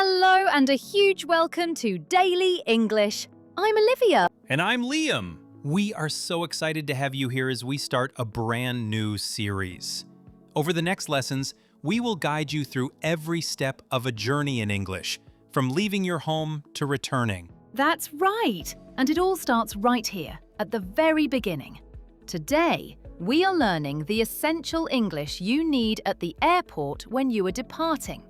Hello and a huge welcome to Daily English. I'm Olivia. And I'm Liam. We are so excited to have you here as we start a brand new series. Over the next lessons, we will guide you through every step of a journey in English, from leaving your home to returning. That's right. And it all starts right here, at the very beginning. Today, we are learning the essential English you need at the airport when you are departing.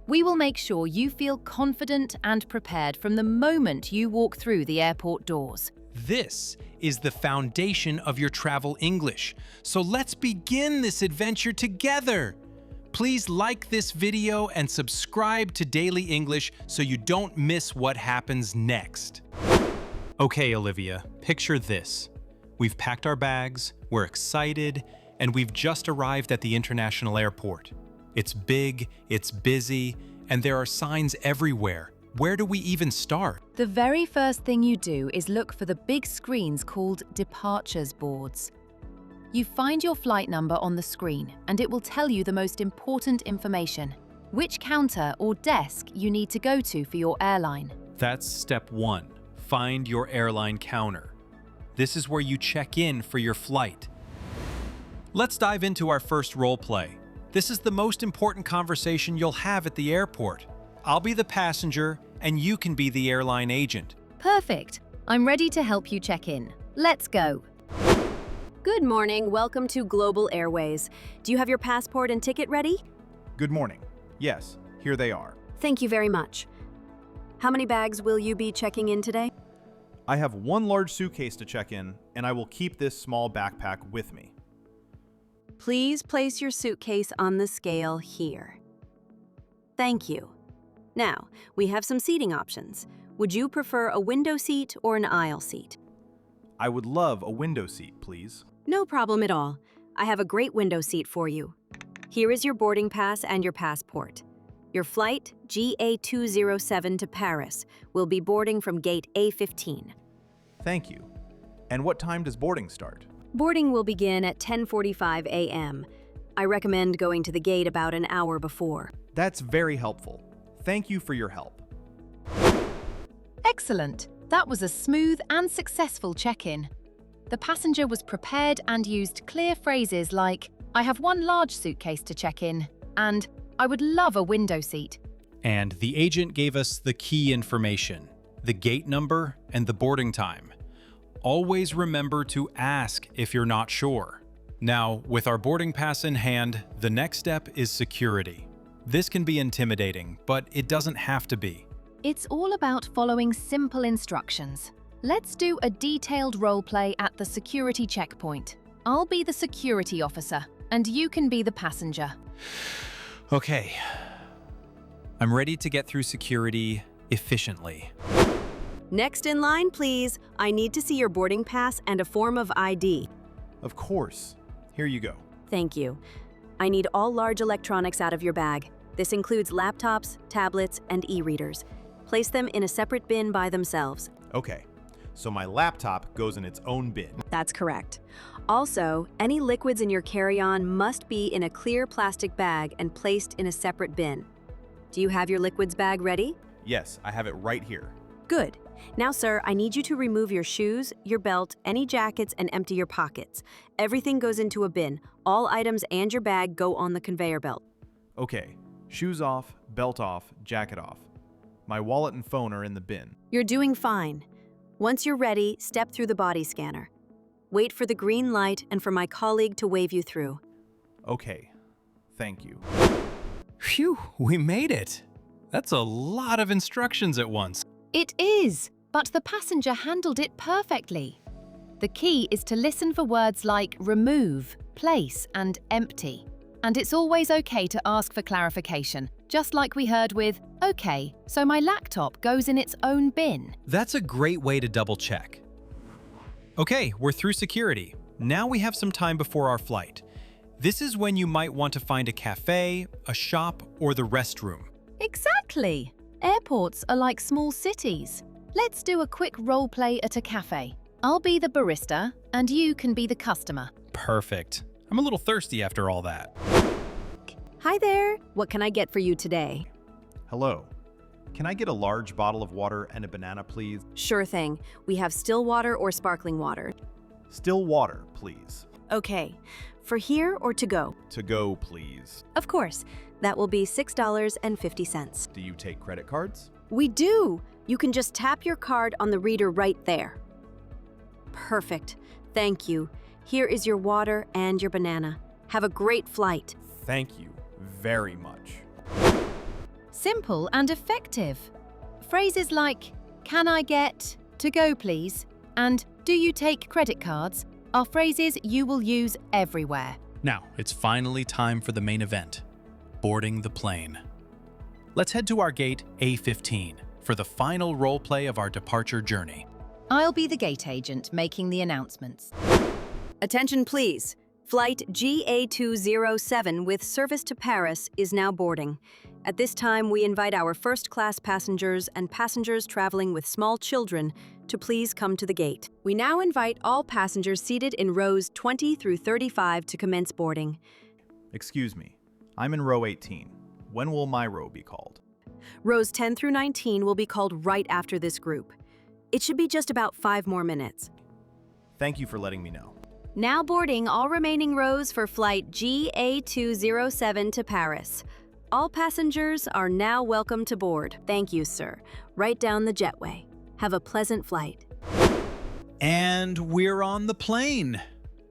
We will make sure you feel confident and prepared from the moment you walk through the airport doors. This is the foundation of your travel English, so let's begin this adventure together. Please like this video and subscribe to Daily English so you don't miss what happens next. Okay, Olivia, picture this. We've packed our bags, we're excited, and we've just arrived at the international airport. It's big, it's busy, and there are signs everywhere. Where do we even start? The very first thing you do is look for the big screens called departures boards. You find your flight number on the screen, and it will tell you the most important information, which counter or desk you need to go to for your airline. That's step one. Find your airline counter. This is where you check in for your flight. Let's dive into our first role play. This is the most important conversation you'll have at the airport. I'll be the passenger, and you can be the airline agent. Perfect. I'm ready to help you check in. Let's go. Good morning. Welcome to Global Airways. Do you have your passport and ticket ready? Good morning. Yes, here they are. Thank you very much. How many bags will you be checking in today? I have one large suitcase to check in, and I will keep this small backpack with me. Please place your suitcase on the scale here. Thank you. Now, we have some seating options. Would you prefer a window seat or an aisle seat? I would love a window seat, please. No problem at all. I have a great window seat for you. Here is your boarding pass and your passport. Your flight, GA207 to Paris, will be boarding from gate A15. Thank you. And what time does boarding start? Boarding will begin at 10:45 a.m. I recommend going to the gate about an hour before. That's very helpful. Thank you for your help. Excellent. That was a smooth and successful check-in. The passenger was prepared and used clear phrases like, "I have one large suitcase to check in," and "I would love a window seat." And the agent gave us the key information, the gate number and the boarding time. Always remember to ask if you're not sure. Now, with our boarding pass in hand, the next step is security. This can be intimidating, but it doesn't have to be. It's all about following simple instructions. Let's do a detailed role play at the security checkpoint. I'll be the security officer, and you can be the passenger. Okay. I'm ready to get through security efficiently. Next in line, please. I need to see your boarding pass and a form of ID. Of course. Here you go. Thank you. I need all large electronics out of your bag. This includes laptops, tablets, and e-readers. Place them in a separate bin by themselves. Okay. So my laptop goes in its own bin. That's correct. Also, any liquids in your carry-on must be in a clear plastic bag and placed in a separate bin. Do you have your liquids bag ready? Yes, I have it right here. Good. Now, sir, I need you to remove your shoes, your belt, any jackets, and empty your pockets. Everything goes into a bin. All items and your bag go on the conveyor belt. Okay. Shoes off, belt off, jacket off. My wallet and phone are in the bin. You're doing fine. Once you're ready, step through the body scanner. Wait for the green light and for my colleague to wave you through. Okay. Thank you. Phew, we made it. That's a lot of instructions at once. It is, but the passenger handled it perfectly. The key is to listen for words like remove, place, and empty. And it's always okay to ask for clarification, just like we heard with, "Okay, so my laptop goes in its own bin." That's a great way to double check. Okay, we're through security. Now we have some time before our flight. This is when you might want to find a cafe, a shop, or the restroom. Exactly. Airports are like small cities. Let's do a quick role play at a cafe. I'll be the barista, and you can be the customer. Perfect. I'm a little thirsty after all that. Hi there. What can I get for you today? Hello. Can I get a large bottle of water and a banana, please? Sure thing. We have still water or sparkling water. Still water, please. Okay. For here or to go? To go, please. Of course. That will be $6.50. Do you take credit cards? We do! You can just tap your card on the reader right there. Perfect. Thank you. Here is your water and your banana. Have a great flight. Thank you very much. Simple and effective. Phrases like, can I get, to go please, and do you take credit cards are phrases you will use everywhere. Now, it's finally time for the main event, boarding the plane. Let's head to our gate A15 for the final role play of our departure journey. I'll be the gate agent making the announcements. Attention please. Flight GA207 with service to Paris is now boarding. At this time, we invite our first-class passengers and passengers traveling with small children to please come to the gate. We now invite all passengers seated in rows 20 through 35 to commence boarding. Excuse me. I'm in row 18. When will my row be called? Rows 10 through 19 will be called right after this group. It should be just about 5 more minutes. Thank you for letting me know. Now boarding all remaining rows for flight GA207 to Paris. All passengers are now welcome to board. Thank you, sir. Right down the jetway. Have a pleasant flight. And we're on the plane.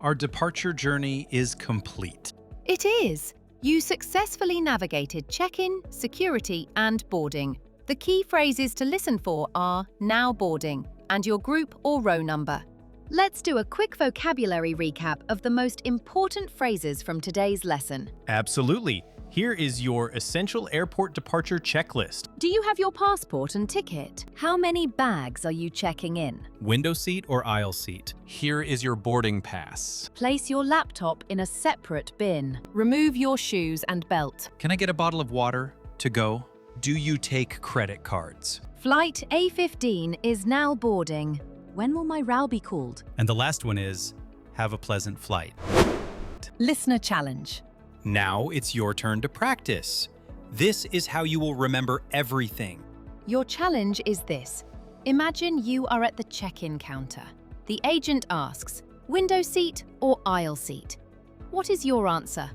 Our departure journey is complete. It is. You successfully navigated check-in, security, and boarding. The key phrases to listen for are now boarding and your group or row number. Let's do a quick vocabulary recap of the most important phrases from today's lesson. Absolutely. Here is your essential airport departure checklist. Do you have your passport and ticket? How many bags are you checking in? Window seat or aisle seat? Here is your boarding pass. Place your laptop in a separate bin. Remove your shoes and belt. Can I get a bottle of water to go? Do you take credit cards? Flight A15 is now boarding. When will my row be called? And the last one is, have a pleasant flight. Listener challenge. Now it's your turn to practice. This is how you will remember everything. Your challenge is this. Imagine you are at the check-in counter. The agent asks, window seat or aisle seat? What is your answer?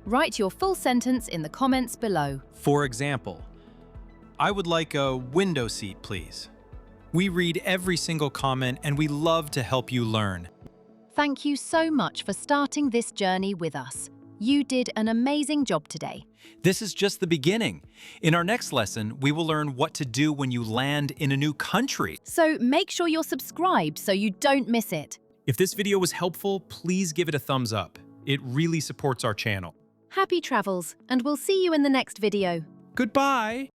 Write your full sentence in the comments below. For example, I would like a window seat, please. We read every single comment and we love to help you learn. Thank you so much for starting this journey with us. You did an amazing job today. This is just the beginning. In our next lesson, we will learn what to do when you land in a new country. So make sure you're subscribed so you don't miss it. If this video was helpful, please give it a thumbs up. It really supports our channel. Happy travels, and we'll see you in the next video. Goodbye!